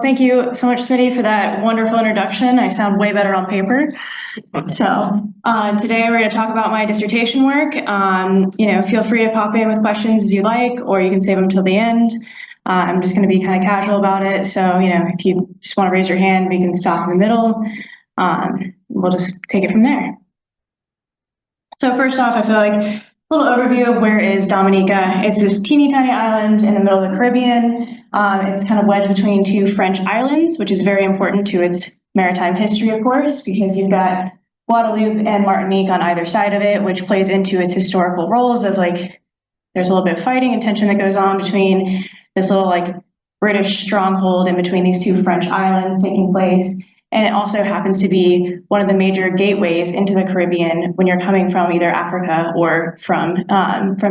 Thank you so much, Smitty, for that wonderful introduction. I sound way better on paper. Today we're going to talk about my dissertation work. Feel free to pop in with questions as you like, or you can save them till the end. I'm just going to be kind of casual about it. So, if you just want to raise your hand, we can stop in the middle. We'll just take it from there. So first off, I feel like a little overview of where is Dominica. It's this teeny tiny island in the middle of the Caribbean. It's kind of wedged between two French islands, which is very important to its maritime history, of course, because you've got Guadeloupe and Martinique on either side of it, which plays into its historical roles of there's a little bit of fighting and tension that goes on between this little British stronghold in between these two French islands taking place. And it also happens to be one of the major gateways into the Caribbean when you're coming from either Africa or from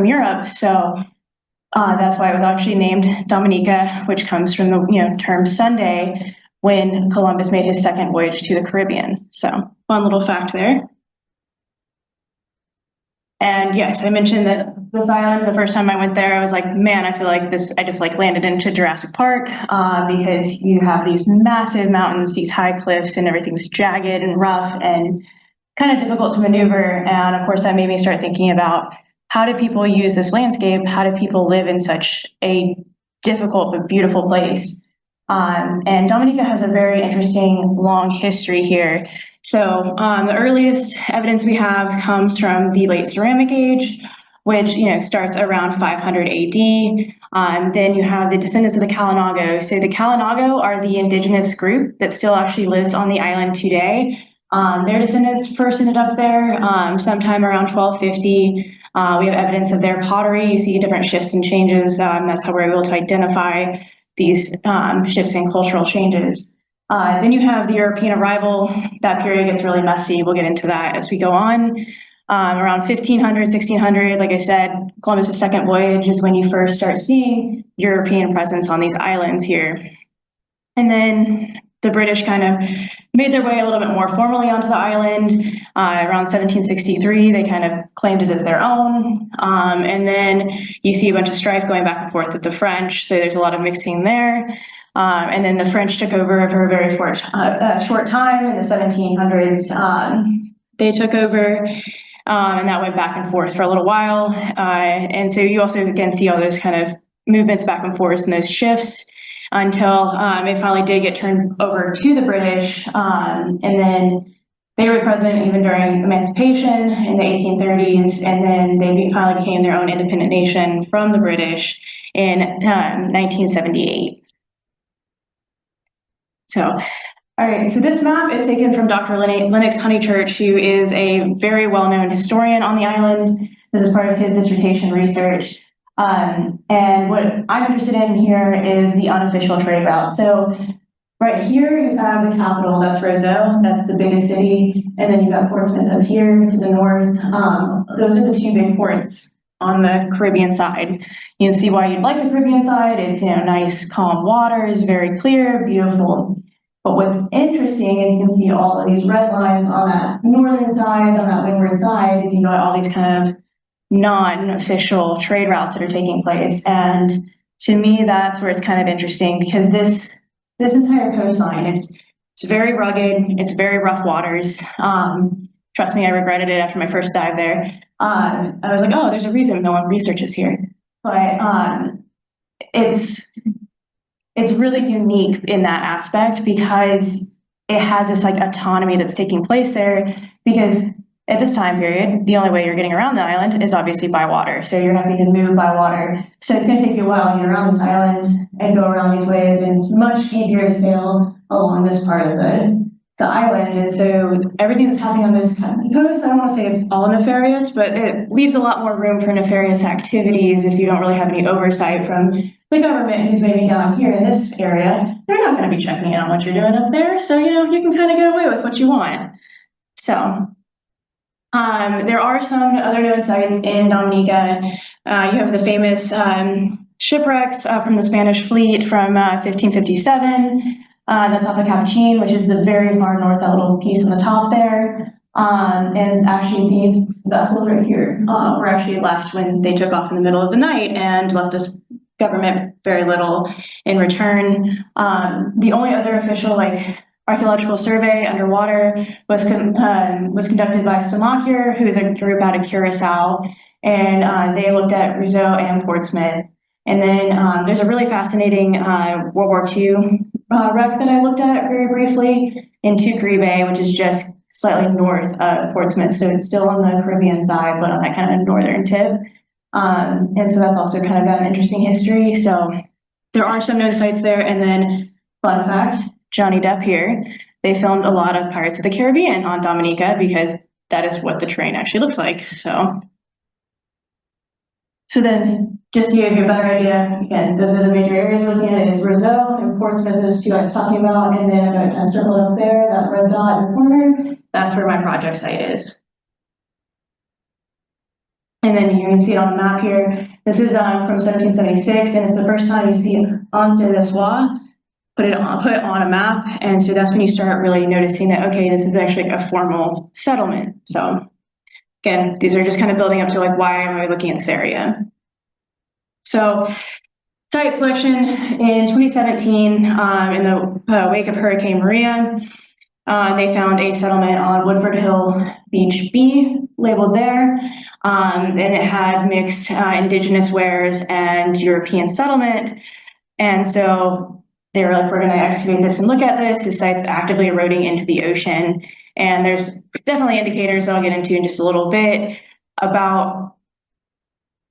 Europe. So that's why it was actually named Dominica, which comes from the term Sunday when Columbus made his second voyage to the Caribbean. So fun little fact there. And yes, I mentioned that this island, the first time I went there, I was like, man, I feel like this, I just landed into Jurassic Park because you have these massive mountains, these high cliffs, and everything's jagged and rough and kind of difficult to maneuver. And of course, that made me start thinking about how do people use this landscape? How do people live in such a difficult but beautiful place? And Dominica has a very interesting long history here. So the earliest evidence we have comes from the late ceramic age, which starts around 500 AD. Then you have the descendants of the Kalinago. So the Kalinago are the indigenous group that still actually lives on the island today. Their descendants first ended up there sometime around 1250. We have evidence of their pottery. You see different shifts and changes. That's how we're able to identify these shifts in cultural changes. Then you have the European arrival. That period gets really messy. We'll get into that as we go on. Around 1500, 1600, like I said, Columbus's second voyage is when you first start seeing European presence on these islands here. And then the British kind of made their way a little bit more formally onto the island. Around 1763, they kind of claimed it as their own. And then you see a bunch of strife going back and forth with the French, so there's a lot of mixing there. And then the French took over for a very short time in the 1700s. They took over, and that went back and forth for a little while. And so you also, again, see all those kind of movements back and forth and those shifts until it finally did get turned over to the British. And then they were present even during emancipation in the 1830s. And then they finally became their own independent nation from the British in 1978. So, all right, so this map is taken from Dr. Lennox Honeychurch, who is a very well-known historian on the island. This is part of his dissertation research. And what I'm interested in here is the unofficial trade route. So right here, you have the capital, that's Roseau, that's the biggest city. And then you've got Portsmouth up here to the north. Those are the two big ports on the Caribbean side. You can see why you'd like the Caribbean side. It's nice, calm waters, very clear, beautiful. But what's interesting is you can see all of these red lines on that northern side, on that windward side, is all these kind of non-official trade routes that are taking place. And to me, that's where it's kind of interesting because this entire coastline, it's very rugged, it's very rough waters. Trust me, I regretted it after my first dive there. I was like, oh, there's a reason no one researches here. But it's really unique in that aspect because it has this autonomy that's taking place there, because at this time period, the only way you're getting around the island is obviously by water. So you're having to move by water. So it's going to take you a while to get around this island and go around these ways. And it's much easier to sail along this part of the island. And so everything that's happening on this coast, I don't want to say it's all nefarious, but it leaves a lot more room for nefarious activities if you don't really have any oversight from the government who's maybe down here in this area. They're not going to be checking in on what you're doing up there. So, you can kind of get away with what you want. So there are some other known sites in Dominica. You have the famous shipwrecks from the Spanish fleet from 1557. That's off of Capuchin, which is the very far north, that little piece on the top there. And actually these vessels right here were actually left when they took off in the middle of the night and left this government very little in return. The only other official archaeological survey underwater was conducted by Stomacher, who is a group out of Curacao, and they looked at Rousseau and Portsmouth. And then there's a really fascinating World War II wreck that I looked at very briefly in Bay, which is just slightly north of Portsmouth. So it's still on the Caribbean side, but on that kind of northern tip. And so that's also kind of got an interesting history. So there are some known sites there. And then, fun fact, Johnny Depp here, they filmed a lot of Pirates of the Caribbean on Dominica because that is what the terrain actually looks like. So then, just to give you a better idea, again, those are the major areas we're looking at is Roseau and Portsmouth, those two I was talking about, and then I'm going to circle up there, that red dot in the corner, that's where my project site is. And then you can see it on the map here. This is from 1776, and it's the first time you see Anse de Soie put on a map, and so that's when you start really noticing that, okay, this is actually a formal settlement. So again, these are just kind of building up to why am I looking at this area? So site selection in 2017, in the wake of Hurricane Maria, they found a settlement on Woodford Hill Beach B, labeled there, and it had mixed indigenous wares and European settlement. And so they were like, we're going to excavate this and look at this. The site's actively eroding into the ocean. And there's definitely indicators I'll get into in just a little bit about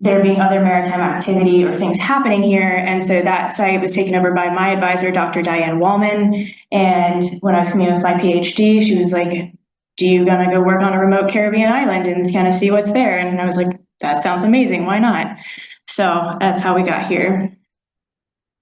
there being other maritime activity or things happening here. And so that site was taken over by my advisor, Dr. Diane Wallman. And when I was coming in with my PhD, she was like, do you gonna go work on a remote Caribbean island and kind of see what's there? And I was like, that sounds amazing, why not? So that's how we got here.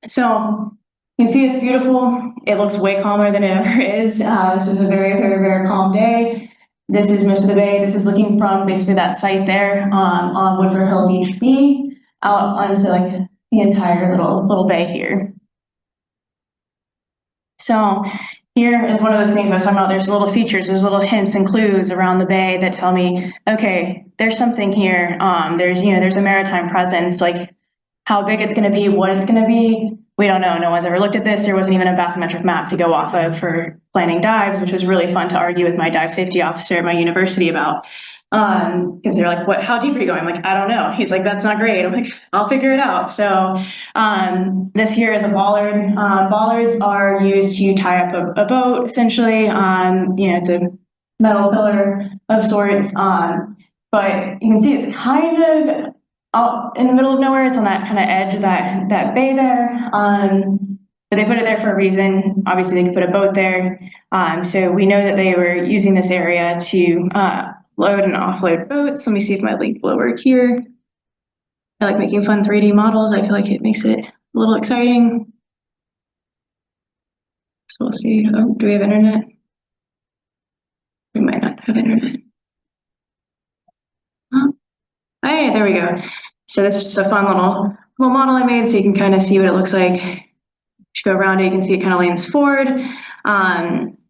So you can see it's beautiful. It looks way calmer than it ever is. This is a very, very, very calm day. This is most of the bay. This is looking from basically that site there on Woodford Hill Beach B out onto the entire little bay here. So here is one of those things I was talking about. There's little features, there's little hints and clues around the bay that tell me, okay, there's something here. There's a maritime presence. How big it's going to be, what it's going to be, we don't know. No one's ever looked at this. There wasn't even a bathymetric map to go off of for planning dives, which was really fun to argue with my dive safety officer at my university about. Because they're like, "What? How deep are you going?" I'm like, "I don't know." He's like, "That's not great." I'm like, "I'll figure it out." So this here is a bollard. Bollards are used to tie up a boat, essentially. It's a metal pillar of sorts. But you can see it's kind of out in the middle of nowhere. It's on that kind of edge of that bay there. But they put it there for a reason. Obviously, they could put a boat there. So we know that they were using this area to load and offload boats. Let me see if my link will work here. I like making fun 3D models. I feel like it makes it a little exciting. So we'll see. Oh, do we have internet? We might not have internet. Oh, hey, there we go. So this is just a fun little model I made so you can kind of see what it looks like. If you go around it, you can see it kind of leans forward.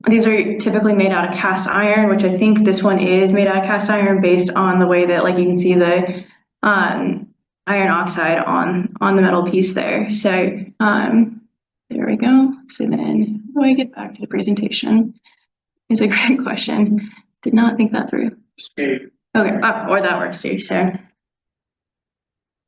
These are typically made out of cast iron, which I think this one is made out of cast iron based on the way that you can see the iron oxide on the metal piece there. So there we go. So then how do I get back to the presentation? It's a great question. Did not think that through. Okay, or that works too. So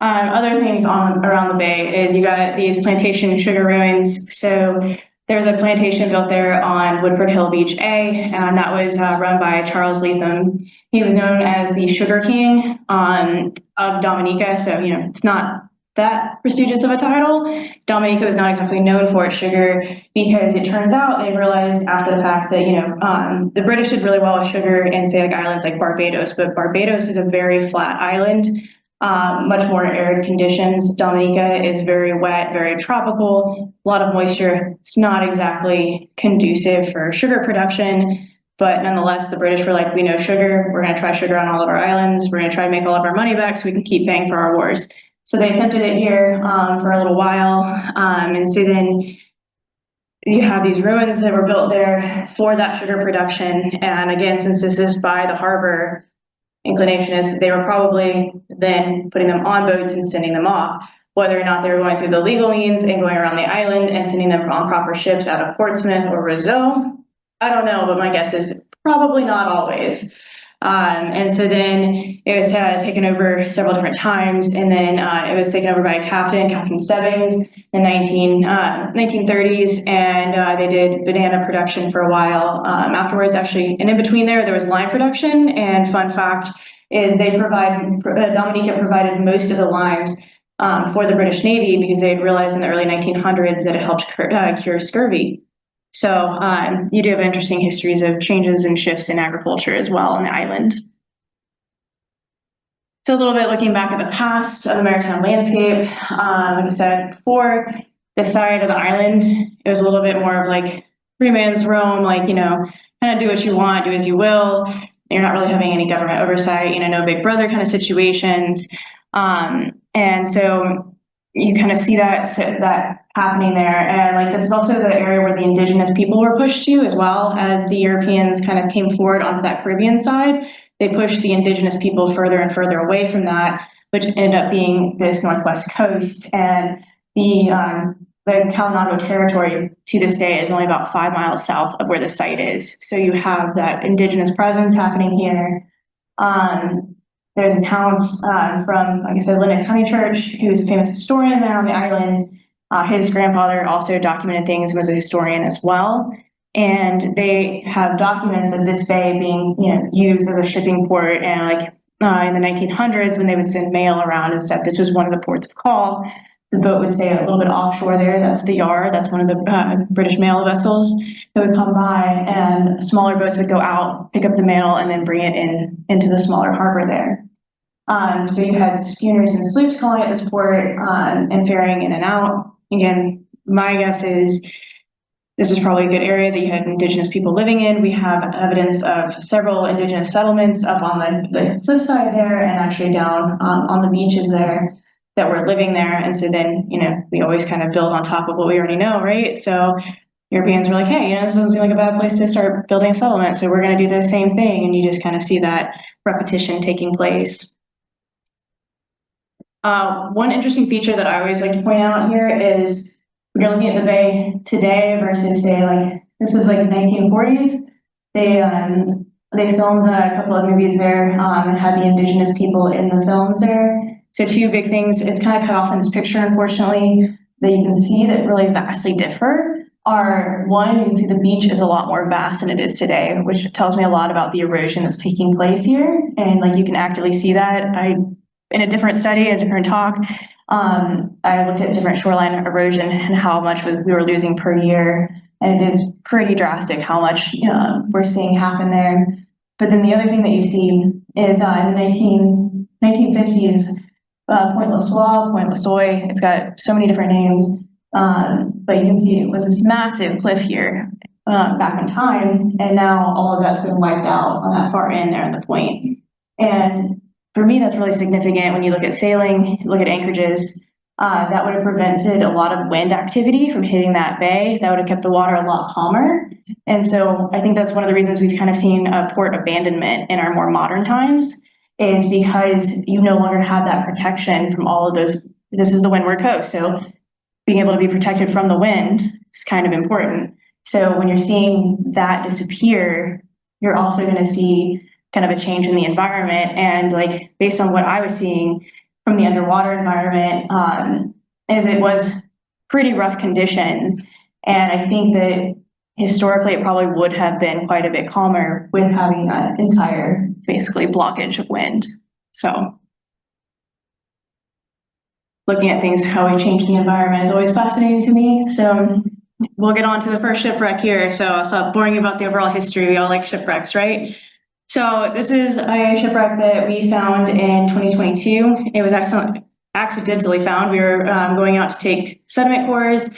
other things around the bay is you got these plantation sugar ruins. So there's a plantation built there on Woodford Hill Beach A, and that was run by Charles Leatham. He was known as the Sugar King of Dominica. So, it's not that prestigious of a title. Dominica is not exactly known for its sugar because it turns out they realized after the fact that, the British did really well with sugar in, say, islands like Barbados, but Barbados is a very flat island. Much more arid conditions. Dominica is very wet, very tropical, a lot of moisture. It's not exactly conducive for sugar production, but nonetheless, the British were like, we know sugar, we're going to try sugar on all of our islands, we're going to try to make all of our money back so we can keep paying for our wars. So they attempted it here for a little while, and so then you have these ruins that were built there for that sugar production, and again, since this is by the harbor, inclination is they were probably then putting them on boats and sending them off. Whether or not they were going through the legal means and going around the island and sending them on proper ships out of Portsmouth or Roseau, I don't know, but my guess is probably not always. And so then it was taken over several different times, and then it was taken over by a Captain Stebbings, in the 1930s, and they did banana production for a while afterwards, actually. And in between there was lime production, and fun fact is Dominica provided most of the limes for the British Navy because they had realized in the early 1900s that it helped cure scurvy. So you do have interesting histories of changes and shifts in agriculture as well on the island. So a little bit looking back at the past of the maritime landscape, like I said before, this side of the island, it was a little bit more of like free man's Rome, like, kind of do what you want, do as you will. You're not really having any government oversight, no big brother kind of situations. And so you kind of see that happening there. And like this is also the area where the indigenous people were pushed to, as well as the Europeans kind of came forward onto that Caribbean side. They pushed the indigenous people further and further away from that, which ended up being this northwest coast. And the Colonial territory to this day is only about 5 miles south of where the site is. So you have that indigenous presence happening here. There's accounts from, like I said, Lennox Honeychurch, who's a famous historian there on the island. His grandfather also documented things and was a historian as well. And they have documents of this bay being, used as a shipping port. And like in the 1900s, when they would send mail around and stuff, this was one of the ports of call. The boat would stay a little bit offshore there. That's the yard. That's one of the British mail vessels that would come by, and smaller boats would go out, pick up the mail, and then bring it into the smaller harbor there. So you had schooners and sloops calling at this port and ferrying in and out. Again, my guess is this is probably a good area that you had indigenous people living in. We have evidence of several indigenous settlements up on the cliff side there, and actually down on the beaches there that were living there. And so then, we always kind of build on top of what we already know, right? So Europeans were like, hey, this doesn't seem like a bad place to start building a settlement, so we're going to do the same thing. And you just kind of see that repetition taking place. One interesting feature that I always like to point out here is when you're looking at the bay today versus, say, like this was like 1940s. They filmed a couple of movies there and had the indigenous people in the films there. So two big things, it's kind of cut off in this picture, unfortunately, that you can see that really vastly differ are, one, you can see the beach is a lot more vast than it is today, which tells me a lot about the erosion that's taking place here. And like you can actively see that. In a different study, a different talk, I looked at different shoreline erosion and how much we were losing per year. And it is pretty drastic how much we're seeing happen there. But then the other thing that you see is in the 1950s, Point Lasoie, Point Lasoy, it's got so many different names, but you can see it was this massive cliff here back in time, and now all of that's been wiped out on that far end there in the point. And for me, that's really significant when you look at sailing, look at anchorages. That would have prevented a lot of wind activity from hitting that bay. That would have kept the water a lot calmer. And so I think that's one of the reasons we've kind of seen a port abandonment in our more modern times, is because you no longer have that protection from all of those. This is the windward coast, so being able to be protected from the wind is kind of important. So when you're seeing that disappear, you're also going to see kind of a change in the environment. And like based on what I was seeing from the underwater environment, is it was pretty rough conditions. And I think that historically it probably would have been quite a bit calmer with having that entire basically blockage of wind. So looking at things, how we change the environment is always fascinating to me. So we'll get on to the first shipwreck here. So I'll stop boring you about the overall history. We all like shipwrecks, right? So this is a shipwreck that we found in 2022. It was accidentally found. We were going out to take sediment cores.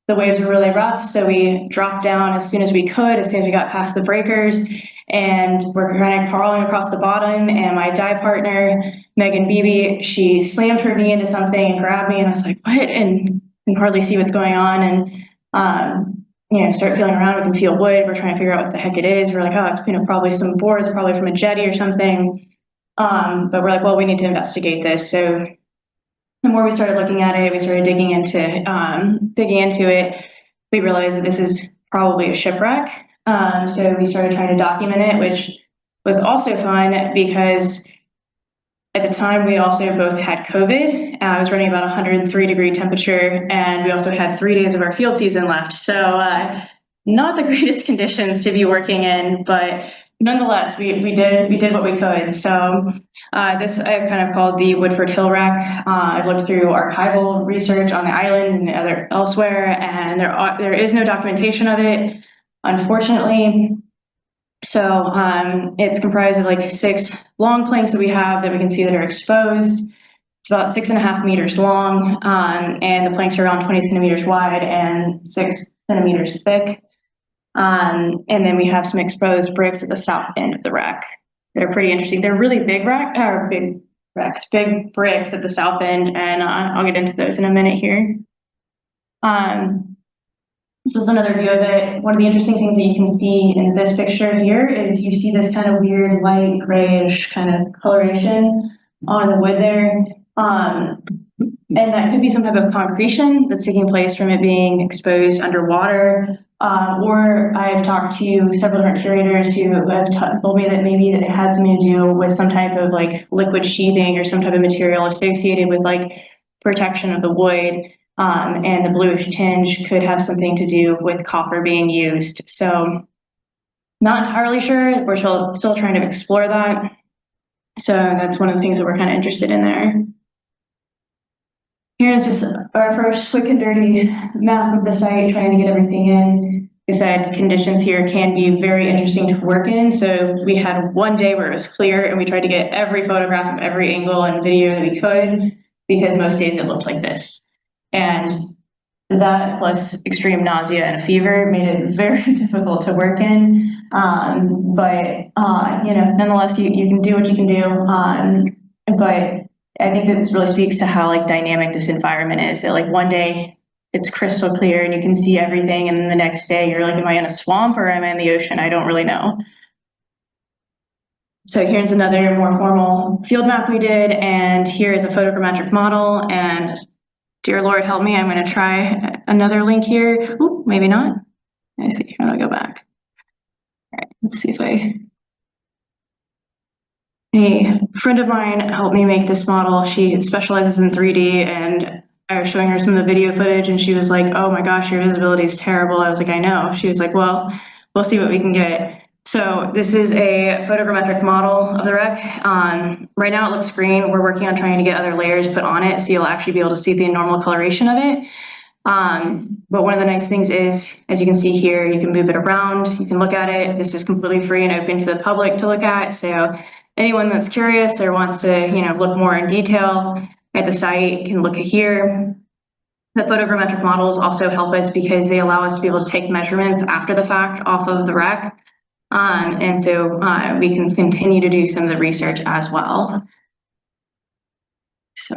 The waves were really rough, so we dropped down as soon as we could, as soon as we got past the breakers, and we're kind of crawling across the bottom, and my dive partner, Megan Beebe, she slammed her knee into something and grabbed me, and I was like, what? And can hardly see what's going on, and start feeling around. We can feel wood. We're trying to figure out what the heck it is. We're like, oh, it's probably some boards, probably from a jetty or something. But we're like, well, we need to investigate this. So the more we started looking at it, we started digging into it. We realized that this is probably a shipwreck. So we started trying to document it, which was also fun because at the time we also both had COVID. I was running about 103-degree temperature, and we also had 3 days of our field season left. So not the greatest conditions to be working in, but nonetheless, we did what we could. So this I've kind of called the Woodford Hill Wreck. I've looked through archival research on the island and elsewhere, and there is no documentation of it, unfortunately. So it's comprised of like 6 long planks that we have that we can see that are exposed. It's about 6.5 meters long, and the planks are around 20 centimeters wide and 6 centimeters thick. And then we have some exposed bricks at the south end of the wreck. They're pretty interesting. They're really big big bricks at the south end, and I'll get into those in a minute here. This is another view of it. One of the interesting things that you can see in this picture here is you see this kind of weird light grayish kind of coloration on the wood there. And that could be some type of concretion that's taking place from it being exposed underwater. Or I've talked to several different curators who have told me that maybe it had something to do with some type of like liquid sheathing or some type of material associated with like protection of the wood. And the bluish tinge could have something to do with copper being used. So not entirely sure. We're still trying to explore that. So that's one of the things that we're kind of interested in there. Here's just our first quick and dirty map of the site, trying to get everything in. Like I said, conditions here can be very interesting to work in. So we had one day where it was clear, and we tried to get every photograph of every angle and video that we could, because most days it looked like this. And that plus extreme nausea and fever made it very difficult to work in. But nonetheless, you can do what you can do. But I think this really speaks to how like dynamic this environment is. That like one day it's crystal clear and you can see everything, and then the next day you're like, am I in a swamp or am I in the ocean? I don't really know. So here's another more formal field map we did, and here is a photogrammetric model. And dear Lord, help me, I'm going to try another link here. Ooh, maybe not. Let me see. How do I go back? All right, let's see if a friend of mine helped me make this model. She specializes in 3D, and I was showing her some of the video footage, and she was like, oh my gosh, your visibility is terrible. I was like, I know. She was like, well, we'll see what we can get. So this is a photogrammetric model of the wreck. Right now it looks green. We're working on trying to get other layers put on it, so you'll actually be able to see the normal coloration of it. But one of the nice things is, as you can see here, you can move it around, you can look at it. This is completely free and open to the public to look at. So anyone that's curious or wants to, look more in detail at the site can look at here. The photogrammetric models also help us because they allow us to be able to take measurements after the fact off of the wreck. And so we can continue to do some of the research as well. So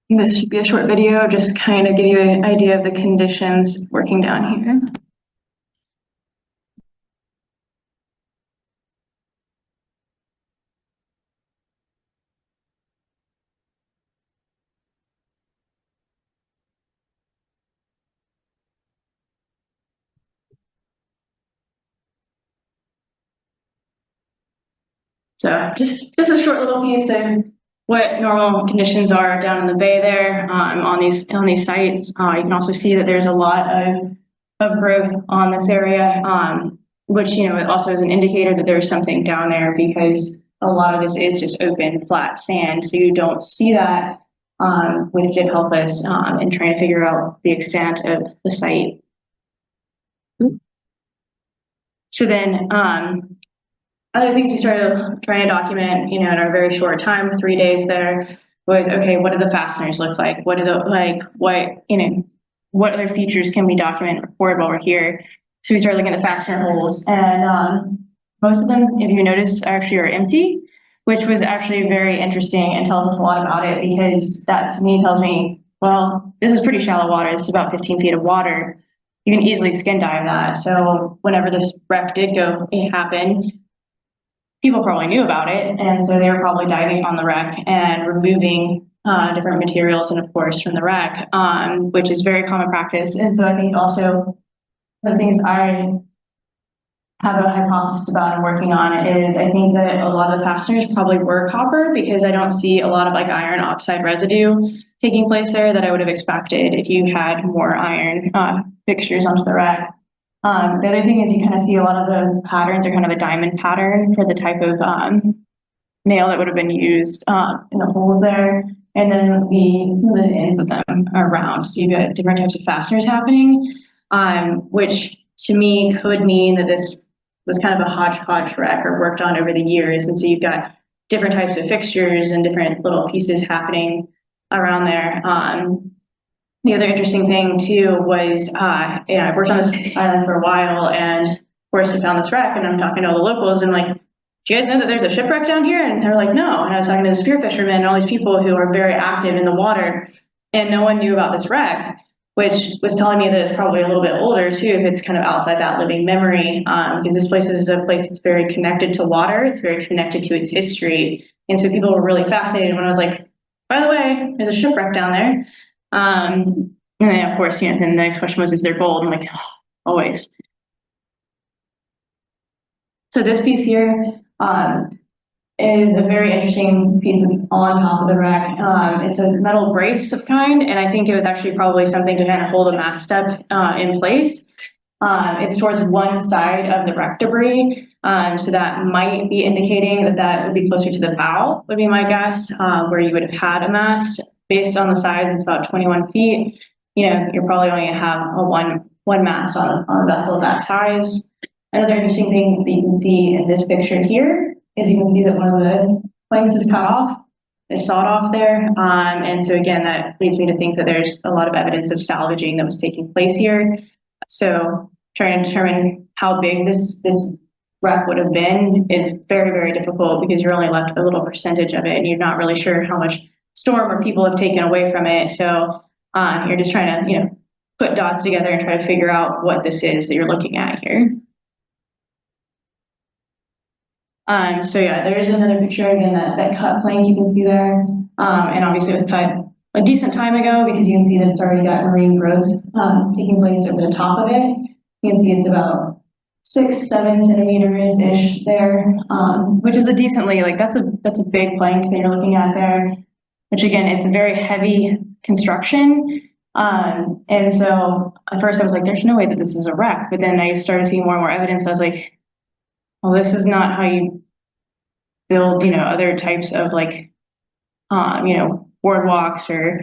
this should be a short video, just kind of give you an idea of the conditions working down here. So just a short little piece of what normal conditions are down in the bay there on these sites. You can also see that there's a lot of growth on this area, which it also is an indicator that there's something down there, because a lot of this is just open, flat sand, so you don't see that, which did help us in trying to figure out the extent of the site. So then other things we started trying to document, in our very short time, 3 days there, was, okay, what do the fasteners look like? What other features can we document and record while we're here? So we started looking at the fastener holes, and most of them, if you notice, actually are empty, which was actually very interesting and tells us a lot about it, because that to me tells me, well, this is pretty shallow water. This is about 15 feet of water. You can easily skin dive that. So whenever this wreck did happen, people probably knew about it, and so they were probably diving on the wreck and removing different materials, and of course from the wreck, which is very common practice. And so I think also the things I have a hypothesis about and working on is I think that a lot of the fasteners probably were copper, because I don't see a lot of like iron oxide residue taking place there that I would have expected if you had more iron fixtures onto the wreck. The other thing is you kind of see a lot of the patterns are kind of a diamond pattern for the type of nail that would have been used in the holes there. And then some of the ends of them are round. So you've got different types of fasteners happening, which to me could mean that this was kind of a hodgepodge wreck or worked on over the years. And so you've got different types of fixtures and different little pieces happening around there. The other interesting thing too was, I've worked on this island for a while, and of course I found this wreck, and I'm talking to all the locals and like, do you guys know that there's a shipwreck down here? And they're like, no. And I was talking to the spear fishermen and all these people who are very active in the water, and no one knew about this wreck, which was telling me that it's probably a little bit older too, if it's kind of outside that living memory, because this place is a place that's very connected to water. It's very connected to its history. And so people were really fascinated when I was like, by the way, there's a shipwreck down there. And then of course, then the next question was, is there gold? I'm like, oh, always. So this piece here is a very interesting piece on top of the wreck. It's a metal brace of kind, and I think it was actually probably something to kind of hold a mast step in place. It's towards one side of the wreck debris, so that might be indicating that that would be closer to the bow, would be my guess, where you would have had a mast. Based on the size, it's about 21 feet. You're probably only going to have a one mast on a vessel of that size. Another interesting thing that you can see in this picture here is you can see that one of the planks is cut off, is sawed off there. And so again, that leads me to think that there's a lot of evidence of salvaging that was taking place here. So trying to determine how big this wreck would have been is very, very difficult, because you're only left a little percentage of it, and you're not really sure how much storm or people have taken away from it. So you're just trying to, put dots together and try to figure out what this is that you're looking at here. So yeah, there's another picture again, that cut plank you can see there. And obviously it was cut a decent time ago, because you can see that it's already got marine growth taking place over the top of it. You can see it's about 6-7 centimeters-ish there, which is a decently, that's a big plank that you're looking at there, which again, it's a very heavy construction. And so at first I was like, there's no way that this is a wreck. But then I started seeing more and more evidence. I was like, well, this is not how you build, other types of boardwalks or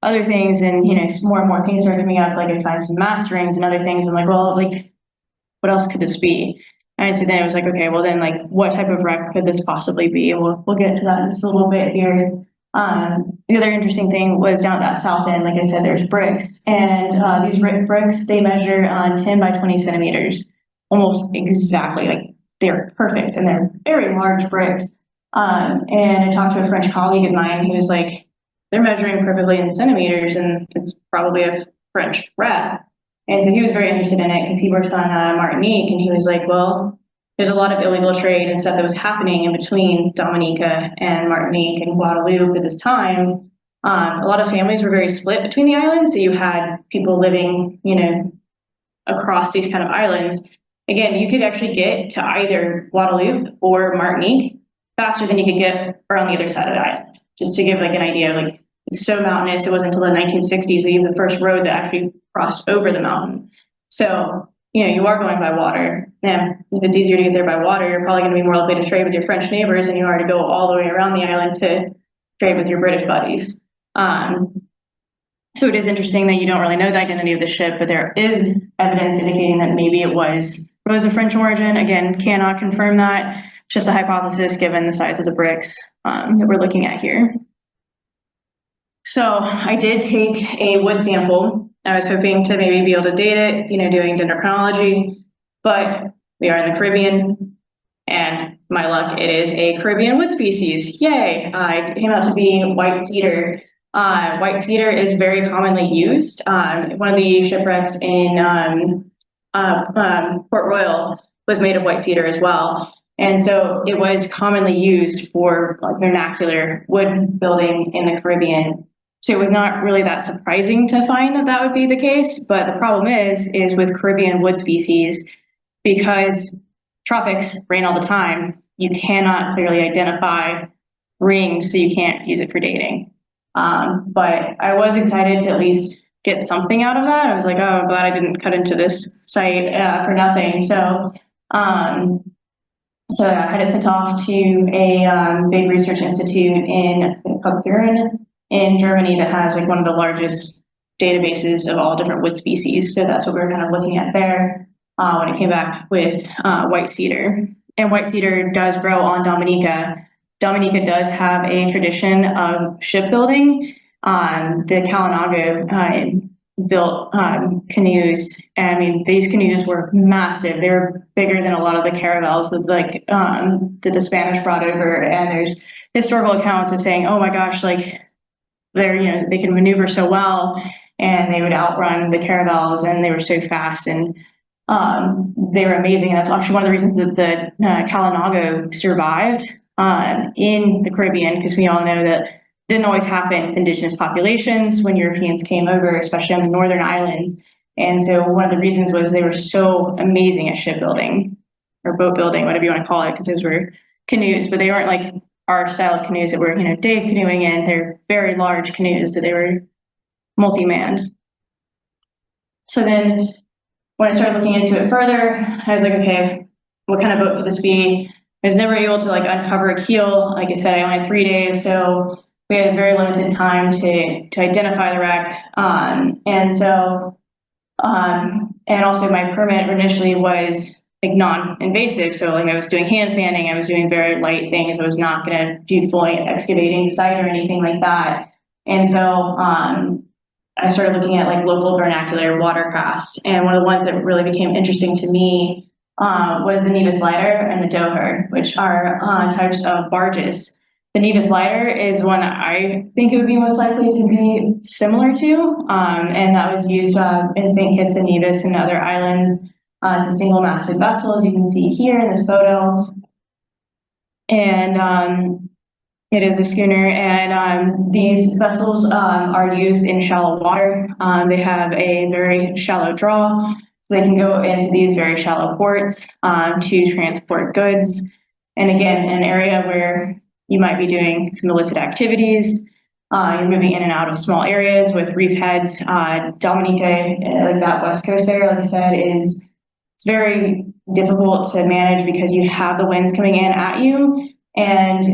other things. And, more and more things started coming up. Like I find some mast rings and other things. I'm like, well, what else could this be? And so then it was like, okay, well then what type of wreck could this possibly be? And we'll get to that in just a little bit here. The other interesting thing was down at that south end, like I said, there's bricks, and these bricks, they measure 10 by 20 centimeters, almost exactly, they're perfect, and they're very large bricks. And I talked to a French colleague of mine who was like, they're measuring perfectly in centimeters, and it's probably a French wreck. And so he was very interested in it because he works on Martinique, and he was like, well, there's a lot of illegal trade and stuff that was happening in between Dominica and Martinique and Guadeloupe at this time. A lot of families were very split between the islands. So you had people living, across these kind of islands. Again, you could actually get to either Guadeloupe or Martinique faster than you could get around the other side of the island. Just to give an idea, it's so mountainous. It wasn't until the 1960s that you had the first road that actually crossed over the mountain. So you are going by water. And if it's easier to get there by water, you're probably going to be more likely to trade with your French neighbors than you are to go all the way around the island to trade with your British buddies. So it is interesting that you don't really know the identity of the ship, but there is evidence indicating that maybe it was of French origin. Again, cannot confirm that. It's just a hypothesis given the size of the bricks that we're looking at here. So I did take a wood sample. I was hoping to maybe be able to date it, doing dendrochronology, but we are in the Caribbean, and my luck, it is a Caribbean wood species. Yay! It came out to be white cedar. White cedar is very commonly used. One of the shipwrecks in Port Royal was made of white cedar as well. And so it was commonly used for like vernacular wood building in the Caribbean. So it was not really that surprising to find that that would be the case. But the problem is with Caribbean wood species, because tropics rain all the time, you cannot clearly identify rings, so you can't use it for dating. But I was excited to at least get something out of that. I was like, oh, I'm glad I didn't cut into this site for nothing. So I had it sent off to a big research institute in Buren in Germany that has like one of the largest databases of all different wood species. So that's what we were kind of looking at there when it came back with white cedar. And white cedar does grow on Dominica. Dominica does have a tradition of shipbuilding. The Kalinago built canoes. And I mean, these canoes were massive. They were bigger than a lot of the caravels that the Spanish brought over. And there's historical accounts of saying, oh my gosh, like they can maneuver so well, and they would outrun the caravels, and they were so fast, and they were amazing. And that's actually one of the reasons that the Kalinago survived in the Caribbean, because we all know that didn't always happen with indigenous populations when Europeans came over, especially on the northern islands. And so one of the reasons was they were so amazing at shipbuilding or boat building, whatever you want to call it, because those were canoes, but they weren't like our style of canoes that were, day canoeing in. They're very large canoes, so they were multi-manned. So then when I started looking into it further, I was like, okay, what kind of boat could this be? I was never able to like uncover a keel. Like I said, I only had 3 days, so we had a very limited time to identify the wreck. And also my permit initially was like non-invasive. So like I was doing hand fanning, I was doing very light things. I was not going to do fully excavating the site or anything like that. And so I started looking at like local vernacular watercrafts. And one of the ones that really became interesting to me was the Nevis lighter and the doher, which are types of barges. The Nevis lighter is one that I think it would be most likely to be similar to, and that was used in St. Kitts and Nevis and other islands. It's a single-masted vessel, as you can see here in this photo, and it is a schooner. And these vessels are used in shallow water. They have a very shallow draw, so they can go into these very shallow ports to transport goods. And again, an area where you might be doing some illicit activities. You're moving in and out of small areas with reef heads. Dominica, like that west coast there, like I said, it's very difficult to manage because you have the winds coming in at you, and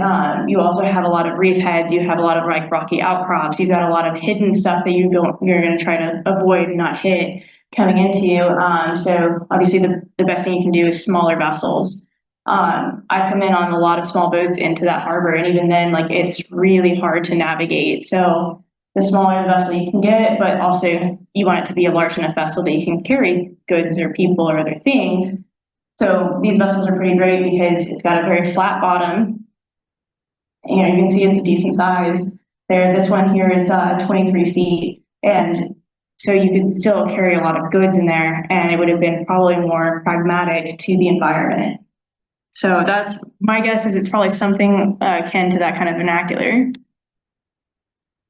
you also have a lot of reef heads. You have a lot of like rocky outcrops. You've got a lot of hidden stuff that you're going to try to avoid and not hit coming into you. So obviously the best thing you can do is smaller vessels. I come in on a lot of small boats into that harbor, and even then, like it's really hard to navigate. So the smaller the vessel you can get, but also you want it to be a large enough vessel that you can carry goods or people or other things. So these vessels are pretty great because it's got a very flat bottom. You can see it's a decent size there. This one here is 23 feet, and so you could still carry a lot of goods in there, and it would have been probably more pragmatic to the environment. So that's my guess, is it's probably something akin to that kind of vernacular.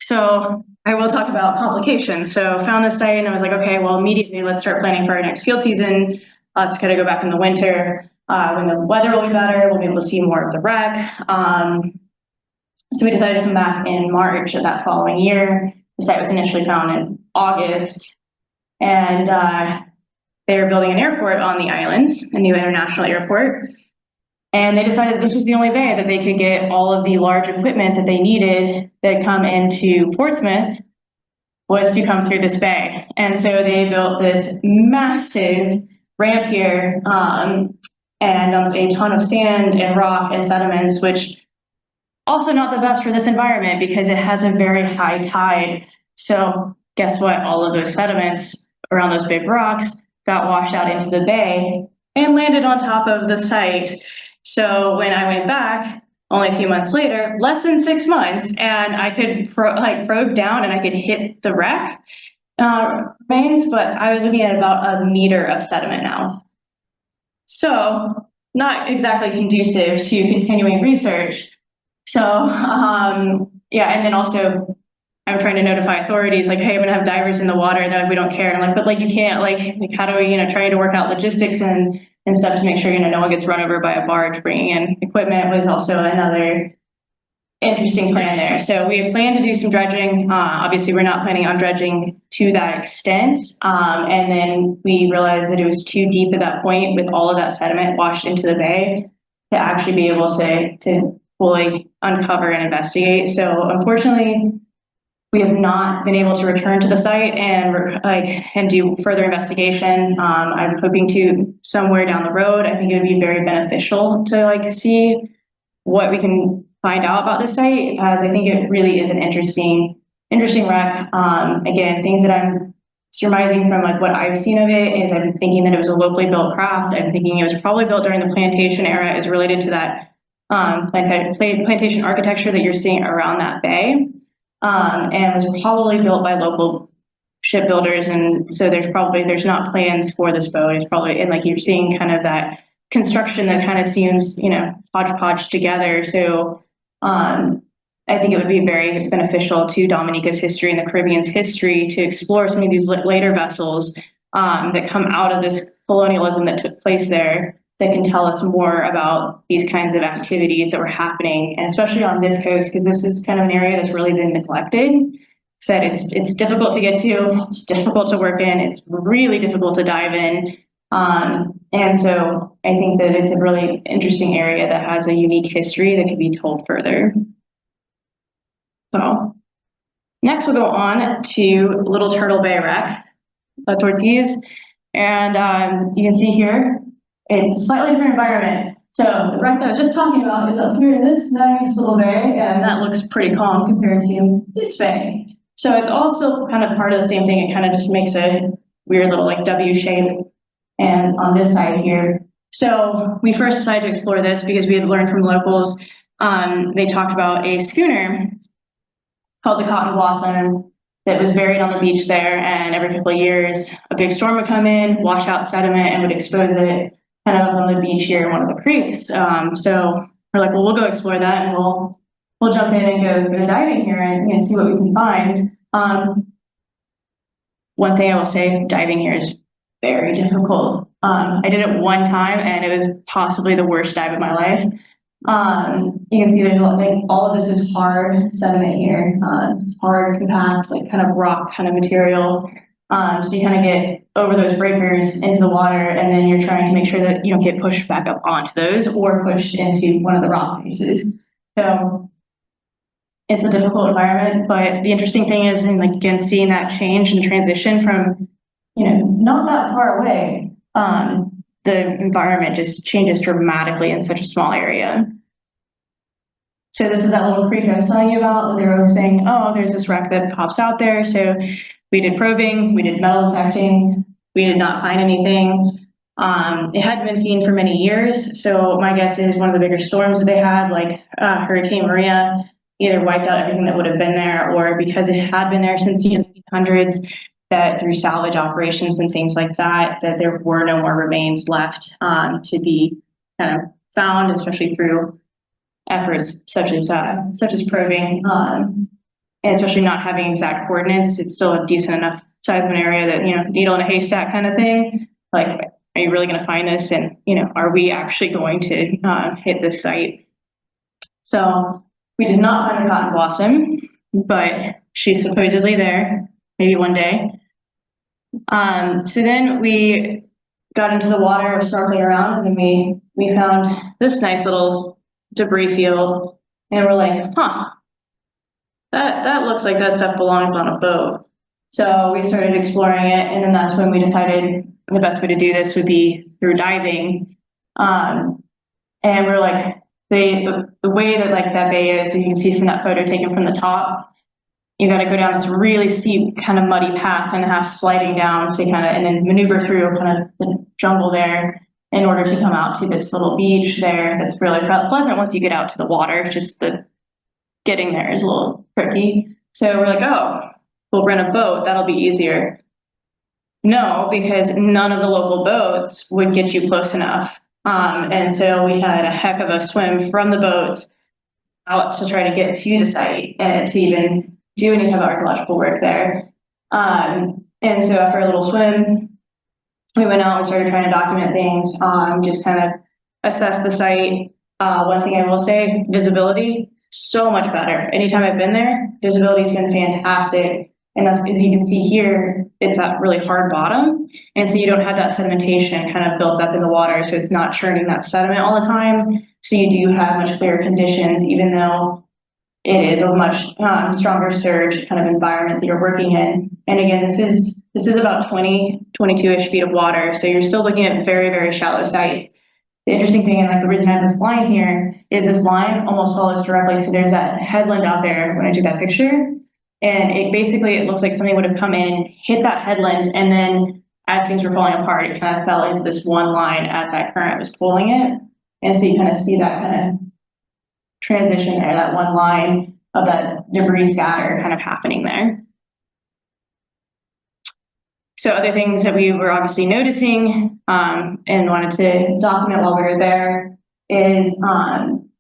So I will talk about complications. So found this site and I was like, okay, well, immediately let's start planning for our next field season. Let's kind of go back in the winter when the weather will be better. We'll be able to see more of the wreck. So we decided to come back in March of that following year. The site was initially found in August, and they were building an airport on the island, a new international airport. And they decided this was the only way that they could get all of the large equipment that they needed that come into Portsmouth was to come through this bay. And so they built this massive ramp here and a ton of sand and rock and sediments, which also not the best for this environment because it has a very high tide. So guess what? All of those sediments around those big rocks got washed out into the bay and landed on top of the site. So when I went back, only a few months later, less than 6 months, and I could probe down and I could hit the wreck remains, but I was looking at about a meter of sediment now. So not exactly conducive to continuing research. So, yeah, and then also I'm trying to notify authorities like, hey, I'm gonna have divers in the water. That we don't care. And I'm like, but like you can't like how do we try to work out logistics and stuff to make sure no one gets run over by a barge bringing in equipment was also another interesting plan there. So we had planned to do some dredging. Obviously, we're not planning on dredging to that extent. And then we realized that it was too deep at that point with all of that sediment washed into the bay to actually be able to fully uncover and investigate. So unfortunately, we have not been able to return to the site and do further investigation. I'm hoping to somewhere down the road. I think it would be very beneficial to see what we can find out about this site, as I think it really is an interesting wreck. Again, things that I'm surmising from what I've seen of it is I'm thinking that it was a locally built craft. I'm thinking it was probably built during the plantation era, is related to that plantation architecture that you're seeing around that bay, and was probably built by local shipbuilders. And so there's not plans for this boat. It's probably, and you're seeing kind of that construction that kind of seems hodgepodge together. So I think it would be very beneficial to Dominica's history and the Caribbean's history to explore some of these later vessels that come out of this colonialism that took place there, that can tell us more about these kinds of activities that were happening, and especially on this coast, because this is kind of an area that's really been neglected. Said it's difficult to get to, it's difficult to work in, it's really difficult to dive in. And so I think that it's a really interesting area that has a unique history that could be told further. So next we'll go on to Little Turtle Bay Wreck, Tortiz. And you can see here, it's a slightly different environment. So the wreck that I was just talking about is up here in this nice little bay, and that looks pretty calm compared to this bay. So it's also kind of part of the same thing. It kind of just makes a weird little W shape. And on this side here. So we first decided to explore this because we had learned from locals. They talked about a schooner called the Cotton Blossom that was buried on the beach there. And every couple of years, a big storm would come in, wash out sediment, and would expose it kind of on the beach here in one of the creeks. So we're like, well, we'll go explore that, and we'll jump in and go diving here and see what we can find. One thing I will say, diving here is very difficult. I did it one time, and it was possibly the worst dive of my life. You can see there's all of this is hard sediment here. It's hard, compact, kind of rock kind of material. So you kind of get over those breakers into the water, and then you're trying to make sure that you don't get pushed back up onto those or pushed into one of the rock faces. So it's a difficult environment, but the interesting thing is, again, seeing that change and transition from not that far away, the environment just changes dramatically in such a small area. So this is that little creek I was telling you about. They were saying, oh, there's this wreck that pops out there. So we did probing, we did metal detecting, we did not find anything. It hadn't been seen for many years. So my guess is one of the bigger storms that they had, Hurricane Maria, either wiped out everything that would have been there, or because it had been there since the 1800s, that through salvage operations and things like that, that there were no more remains left to be kind of found, especially through efforts such as probing, and especially not having exact coordinates. It's still a decent enough size of an area that, needle in a haystack kind of thing. Are you really going to find this? And, are we actually going to hit this site? So we did not find a cotton blossom, but she's supposedly there, maybe one day. So then we got into the water, snorkeling around, and then we found this nice little debris field, and we're like, that looks like that stuff belongs on a boat. So we started exploring it, and then that's when we decided the best way to do this would be through diving. And we're like, the way that that bay is, so you can see from that photo taken from the top, you got to go down this really steep kind of muddy path and half sliding down to and then maneuver through kind of the jungle there in order to come out to this little beach there. That's really pleasant once you get out to the water. Just the getting there is a little tricky. So we're like, oh, we'll rent a boat. That'll be easier. No, because none of the local boats would get you close enough And so we had a heck of a swim from the boats out to try to get to the site and to even do any kind of archaeological work there. And so after a little swim, we went out and started trying to document things, just kind of assess the site. One thing I will say, visibility, so much better. Anytime I've been there, visibility's been fantastic. And that's, as you can see here, it's that really hard bottom. And so you don't have that sedimentation kind of built up in the water. So it's not churning that sediment all the time. So you do have much clearer conditions, even though it is a much stronger surge kind of environment that you're working in. And again, this is about 22-ish feet of water. So you're still looking at very, very shallow sites. The interesting thing, and like the reason I have this line here, is this line almost follows directly. So there's that headland out there when I took that picture. And it basically, it looks like something would have come in, hit that headland, and then as things were falling apart, it kind of fell into this one line as that current was pulling it. And so you kind of see that kind of transition there, that one line of that debris scatter kind of happening there. So other things that we were obviously noticing and wanted to document while we were there is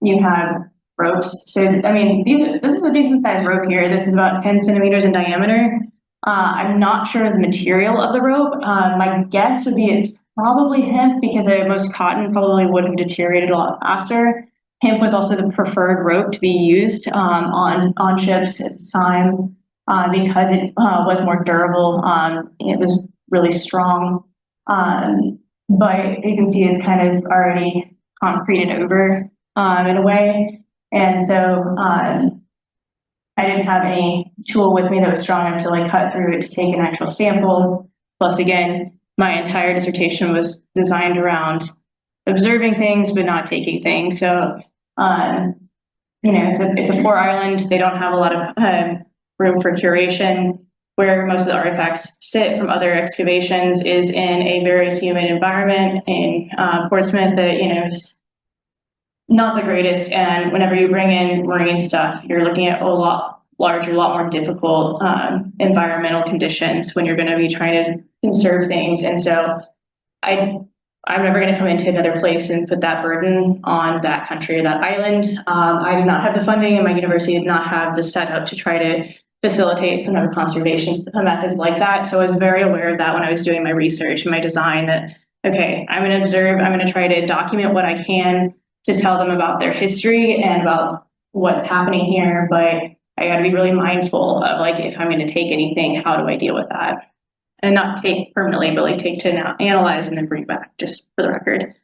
you have ropes. So, I mean, this is a decent sized rope here. This is about 10 centimeters in diameter. I'm not sure of the material of the rope. My guess would be it's probably hemp because most cotton probably would have deteriorated a lot faster. Hemp was also the preferred rope to be used on ships at this time because it was more durable. It was really strong. But you can see it's kind of already concreted over in a way. And so I didn't have any tool with me that was strong enough to like cut through it to take an actual sample. Plus, again, my entire dissertation was designed around observing things but not taking things. So, you know, it's a poor island. They don't have a lot of room for curation. Where most of the artifacts sit from other excavations is in a very humid environment in Portsmouth that, you know, is not the greatest. And whenever you bring in marine stuff, you're looking at a lot larger, a lot more difficult environmental conditions when you're going to be trying to conserve things. And so I'm never going to come into another place and put that burden on that country or that island. I did not have the funding, and my university did not have the setup to try to facilitate some kind of conservation method like that. So I was very aware of that when I was doing my research and my design that, okay, I'm going to observe, I'm going to try to document what I can to tell them about their history and about what's happening here. But I got to be really mindful of like, if I'm going to take anything, how do I deal with that? And not take permanently, but like take to now analyze and then bring back, just for the record.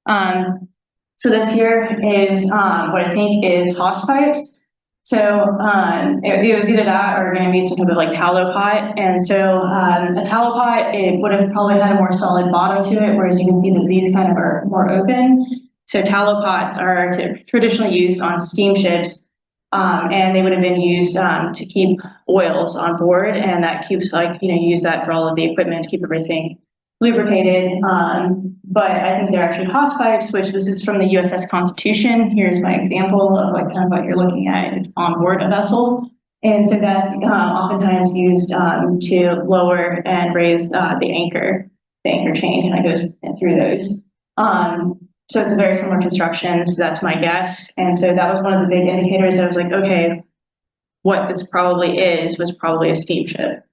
So this here is what I think is hoss pipes. So it was either that or going to be some type of like tallow pot. And so a tallow pot, it would have probably had a more solid bottom to it, whereas you can see that these kind of are more open. So tallow pots are traditionally used on steamships, and they would have been used to keep oils on board, and that keeps like, you know, use that for all of the equipment to keep everything lubricated. But I think they're actually hoss pipes, which this is from the USS Constitution. Here's my example of like kind of what you're looking at. It's on board a vessel. And so that's oftentimes used to lower and raise the anchor chain, and it goes through those. So it's a very similar construction, so that's my guess. And so that was one of the big indicators that I was like, okay, what this probably is was probably a steamship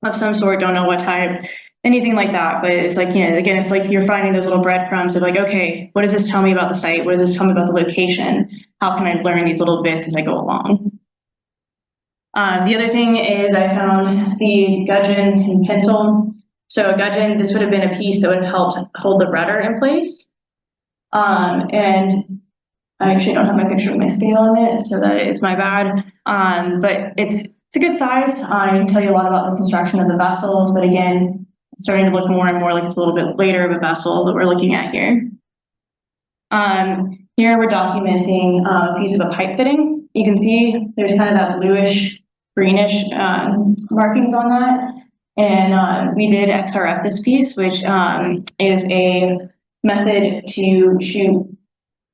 of some sort, don't know what type, anything like that. But it's like, you know, again, it's like you're finding those little breadcrumbs of like, okay, what does this tell me about the site? What does this tell me about the location? How can I learn these little bits as I go along? The other thing is I found the gudgeon and pintle. So a gudgeon, this would have been a piece that would have helped hold the rudder in place. And I actually don't have my picture of my scale on it, so that is my bad. But it's a good size. I can tell you a lot about the construction of the vessel, but again, it's starting to look more and more like it's a little bit later of a vessel that we're looking at here. Here we're documenting a piece of a pipe fitting. You can see there's kind of that bluish, greenish markings on that. And we did XRF this piece, which is a method to shoot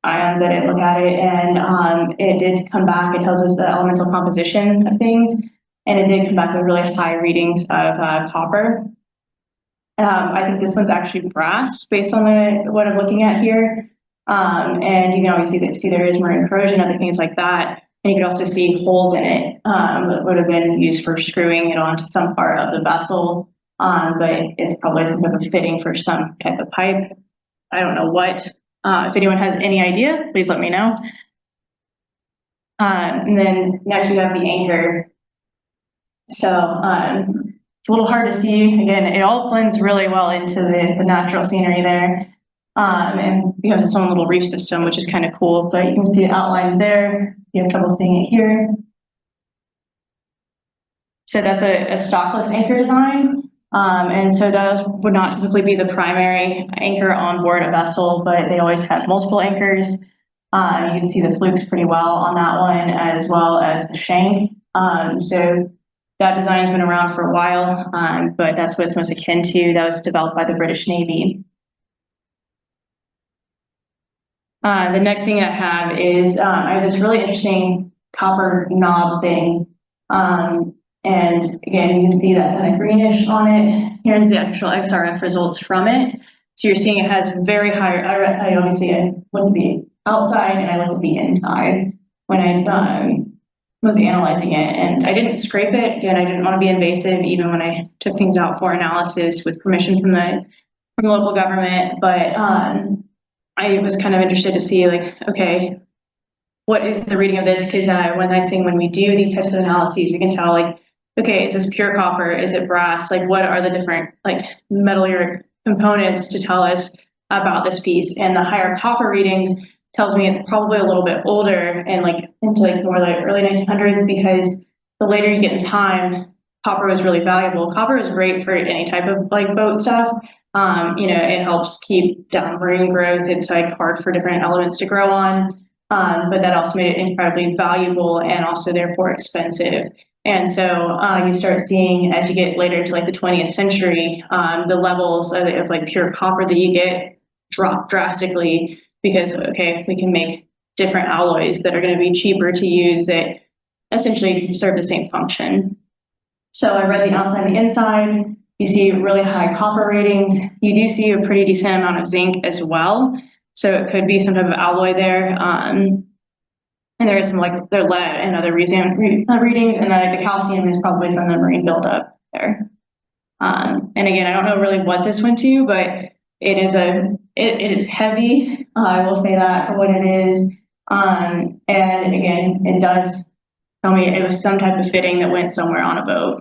ions. I didn't look at it, and it did come back. It tells us the elemental composition of things, and it did come back with really high readings of copper. I think this one's actually brass based on what I'm looking at here. And you can obviously see there is marine corrosion, other things like that. And you can also see holes in it that would have been used for screwing it onto some part of the vessel. But it's probably some type of fitting for some type of pipe. I don't know what. If anyone has any idea, please let me know. And then next we have the anchor. So it's a little hard to see. Again, it all blends really well into the natural scenery there. And you have its own little reef system, which is kind of cool, but you can see the outline there. You have trouble seeing it here. So that's a stockless anchor design. And so those would not typically be the primary anchor on board a vessel, but they always have multiple anchors. You can see the flukes pretty well on that one, as well as the shank. So that design's been around for a while, but that's what it's most akin to. That was developed by the British Navy. The next thing I have is I have this really interesting copper knob thing. And again, you can see that kind of greenish on it. Here's the actual XRF results from it. So you're seeing it has very high, I obviously I looked at the outside and I looked at the inside when I was analyzing it. And I didn't scrape it. Again, I didn't want to be invasive even when I took things out for analysis with permission from the local government. But I was kind of interested to see, like, okay, what is the reading of this? Because when we do these types of analyses, we can tell, like, okay, is this pure copper? Is it brass? Like, what are the different, like, metallic components to tell us about this piece? And the higher copper readings tells me it's probably a little bit older and like into like more like early 1900s, because the later you get in time, copper was really valuable. Copper is great for any type of like boat stuff. It helps keep down marine growth. It's like hard for different elements to grow on. But that also made it incredibly valuable and also therefore expensive. And so you start seeing, as you get later to like the 20th century, the levels of like pure copper that you get drop drastically, because, okay, we can make different alloys that are going to be cheaper to use that essentially serve the same function. So I read the outside and the inside. You see really high copper ratings. You do see a pretty decent amount of zinc as well. So it could be some type of alloy there. And there is some like their lead and other readings, and the calcium is probably from the marine buildup there. And again, I don't know really what this went to, but it is heavy. I will say that for what it is. And again, it does tell me it was some type of fitting that went somewhere on a boat.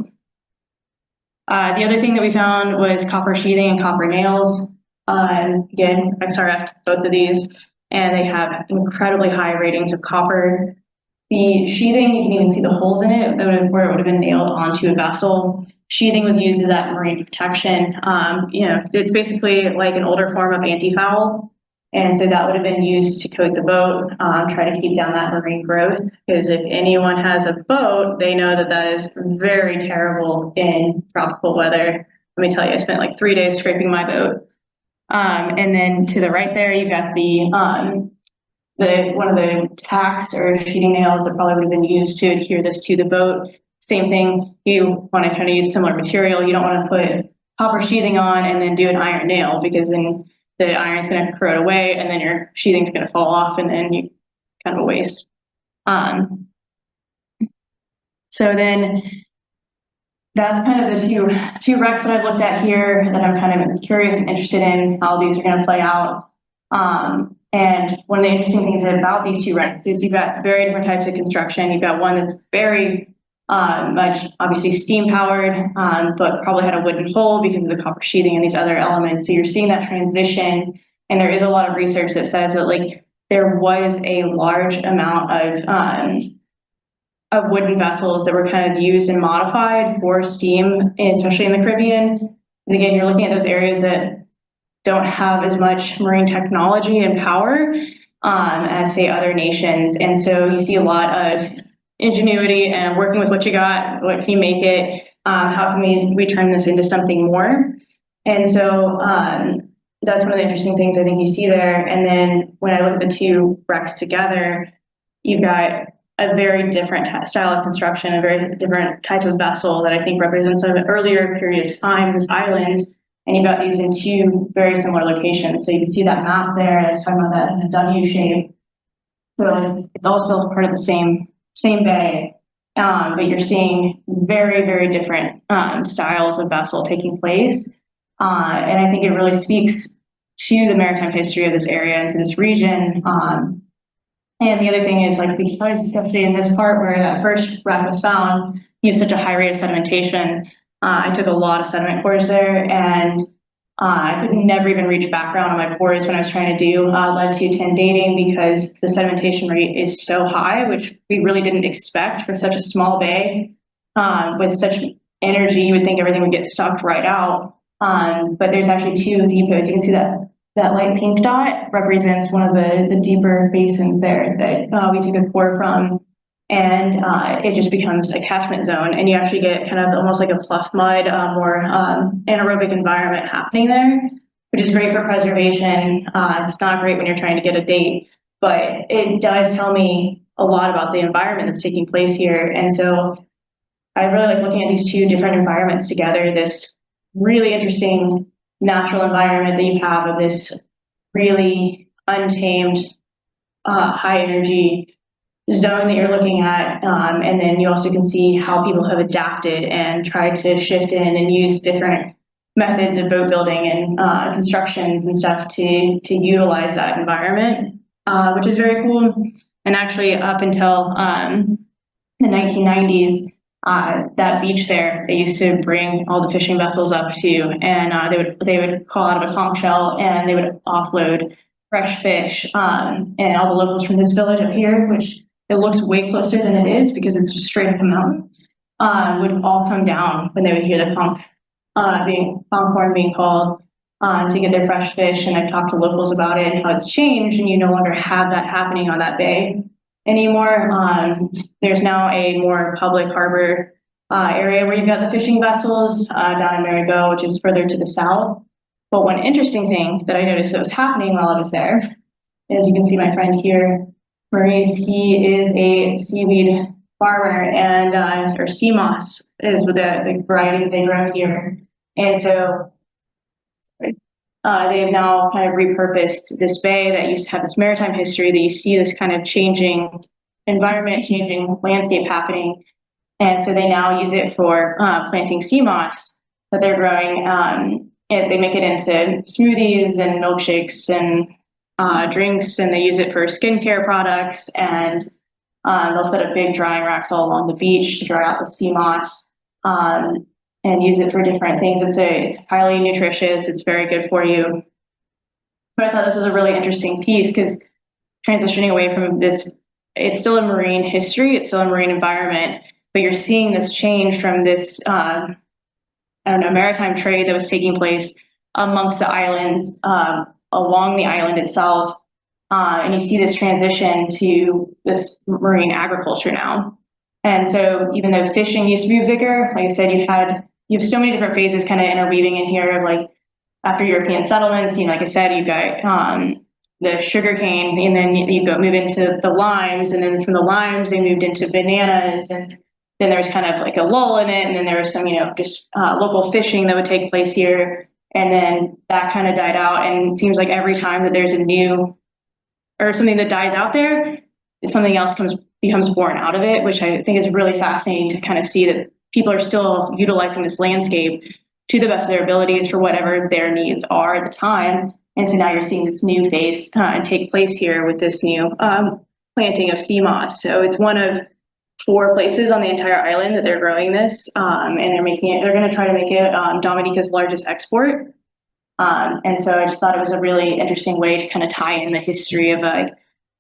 The other thing that we found was copper sheathing and copper nails. Again, XRF both of these, and they have incredibly high ratings of copper. The sheathing, you can even see the holes in it where it would have been nailed onto a vessel. Sheathing was used as that marine protection. It's basically like an older form of anti-foul. And so that would have been used to coat the boat, try to keep down that marine growth. Because if anyone has a boat, they know that that is very terrible in tropical weather. Let me tell you, I spent like 3 days scraping my boat. And then to the right there, you've got one of the tacks or sheeting nails that probably would have been used to adhere this to the boat. Same thing, you want to kind of use similar material. You don't want to put copper sheathing on and then do an iron nail, because then the iron's going to corrode away and then your sheathing's going to fall off and then you kind of a waste. So then that's kind of the two wrecks that I've looked at here that I'm kind of curious and interested in how these are going to play out. And one of the interesting things about these two wrecks is you've got very different types of construction. You've got one that's very much obviously steam powered, but probably had a wooden hull because of the copper sheathing and these other elements. So you're seeing that transition, and there is a lot of research that says that like there was a large amount of wooden vessels that were kind of used and modified for steam, especially in the Caribbean. Because again, you're looking at those areas that don't have as much marine technology and power as say other nations, and so you see a lot of ingenuity and working with what you got, what can you make it, how can we turn this into something more. And so that's one of the interesting things I think you see there. And then when I look at the two wrecks together, you've got a very different style of construction, a very different type of vessel that I think represents an earlier period of time, this island. and you've got these in two very similar locations. So you can see that map there. I was talking about that in a W shape. So it's all still part of the same bay, but you're seeing very, very different styles of vessel taking place. And I think it really speaks to the maritime history of this area and to this region. And the other thing is, like, because especially in this part where that first wreck was found, you have such a high rate of sedimentation. I took a lot of sediment cores there, and I could never even reach background on my cores when I was trying to do lead 210 dating, because the sedimentation rate is so high, which we really didn't expect for such a small bay with such energy. You would think everything would get sucked right out, but there's actually two depots. You can see that light pink dot represents one of the deeper basins there that we took a core from, and it just becomes a catchment zone, and you actually get kind of almost like a pluff mud, more anaerobic environment happening there, which is great for preservation. It's not great when you're trying to get a date, but it does tell me a lot about the environment that's taking place here. And so I really like looking at these two different environments together, this really interesting natural environment that you have of this really untamed, high energy zone that you're looking at. And then you also can see how people have adapted and tried to shift in and use different methods of boat building and constructions and stuff to utilize that environment, which is very cool. And actually up until the 1990s, that beach there, they used to bring all the fishing vessels up to, and they would call out of a conch shell and they would offload fresh fish. And all the locals from this village up here, which it looks way closer than it is because it's just straight up a mountain, would all come down when they would hear the pronghorn being called to get their fresh fish. And I've talked to locals about it and how it's changed, and you no longer have that happening on that bay anymore. There's now a more public harbor area where you've got the fishing vessels down in Meranda, which is further to the south. But one interesting thing that I noticed that was happening while I was there, as you can see my friend here, Maurice, he is a seaweed farmer, and or sea moss is with the variety they grow here. And so they have now kind of repurposed this bay that used to have this maritime history, that you see this kind of changing environment, changing landscape happening. And so they now use it for planting sea moss that they're growing. And they make it into smoothies and milkshakes and drinks, and they use it for skincare products. And they'll set up big drying racks all along the beach to dry out the sea moss. And use it for different things. It's highly nutritious. It's very good for you. But I thought this was a really interesting piece, because transitioning away from this, it's still a marine history, it's still a marine environment, but you're seeing this change from this, maritime trade that was taking place amongst the islands, along the island itself. And you see this transition to this marine agriculture now. And so even though fishing used to be bigger, like I said, you have so many different phases kind of interweaving in here, like after European settlements, like I said, you've got the sugarcane, and then you move into the limes, and then from the limes, they moved into bananas, and then there was kind of like a lull in it, and then there was some, just local fishing that would take place here, and then that kind of died out, and it seems like every time that there's a new, or something that dies out there, something else becomes born out of it, which I think is really fascinating to kind of see that people are still utilizing this landscape to the best of their abilities for whatever their needs are at the time. And so now you're seeing this new phase take place here with this new planting of sea moss. So it's one of 4 places on the entire island that they're growing this, and they're going to try to make it Dominica's largest export. And so I just thought it was a really interesting way to kind of tie in the history of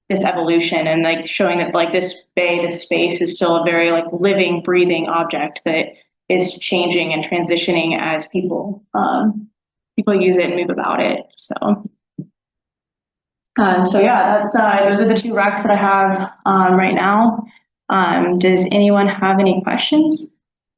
this evolution, and like showing that like this bay, this space is still a very like living, breathing object that is changing and transitioning as people use it and move about it. So yeah, that's those are the 2 wrecks that I have right now. Does anyone have any questions?